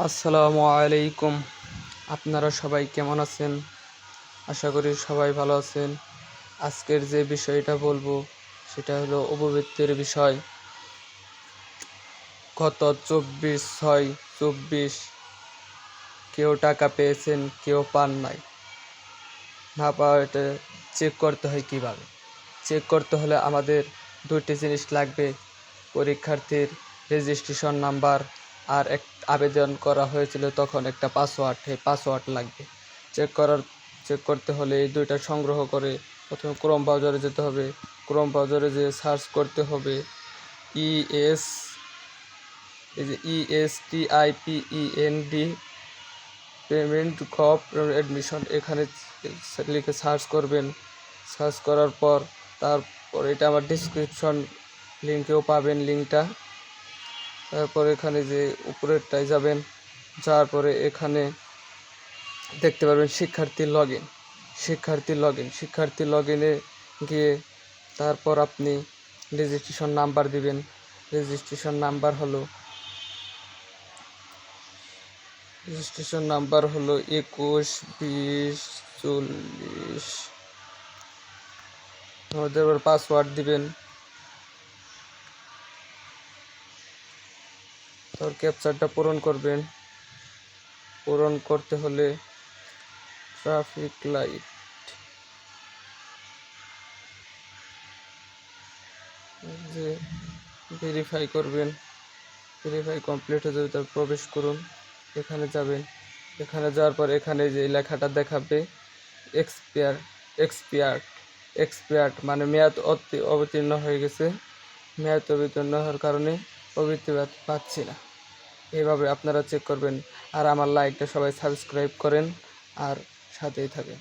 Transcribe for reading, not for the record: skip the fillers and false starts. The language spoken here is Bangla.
আসসালামু আলাইকুম। আপনারা সবাই কেমন আছেন? আশা করি সবাই ভালো আছেন। আজকের যে বিষয়টা বলবো সেটা হলো উপবৃত্তির বিষয়। গত 24/6/24 কেউ টাকা পেয়েছেন, কেউ পান নাই। না পাওয়া এটা চেক করতে হয় কিভাবে? চেক করতে হলে আমাদের দুটি জিনিস লাগবে: পরীক্ষার্থীর রেজিস্ট্রেশন নাম্বার আর আবেদন করা হয়েছিল তখন একটা পাসওয়ার্ড, এই পাসওয়ার্ড লাগবে। চেক করতে হলে এই দুইটা সংগ্রহ করে প্রথমে ক্রোম ব্রাউজারে যেতে হবে। ক্রোম ব্রাউজারে যেয়ে সার্চ করতে হবে ইএস এই যে ESTIPEND পেমেন্ট কপ অ্যাডমিশন, এখানে লিখে সার্চ করবেন। সার্চ করার পর তারপর এটা আমার ডিসক্রিপশন লিঙ্কেও পাবেন লিঙ্কটা। তারপর এখানে যে উপরেরটায় যাবেন, যাওয়ার পরে এখানে দেখতে পারবেন শিক্ষার্থী লগ ইনে গিয়ে তারপর আপনি রেজিস্ট্রেশন নাম্বার দিবেন। রেজিস্ট্রেশন নাম্বার হলো 21/20/40। আমাদের পাসওয়ার্ড দিবেন, তারপর ক্যাপচারটা পূরণ করবেন। পূরণ করতে হলে ট্রাফিক লাইট যে ভেরিফাই করবেন। ভেরিফাই কমপ্লিট হয়ে যাবে, তার প্রবেশ করুন। এখানে যাবেন, এখানে যাওয়ার পর এখানে যে লেখাটা দেখাবে এক্সপায়ার এক্সপায়ার্ড এক্সপায়ার্ড মানে মেয়াদ অবতীর্ণ হয়ে গেছে। মেয়াদ অবতীর্ণ হওয়ার কারণে প্রবৃত্তি পাচ্ছি না। এইভাবে আপনারা চেক করবেন। আর আমার লাইকটা সবাই সাবস্ক্রাইব করেন আর সাথেই থাকেন।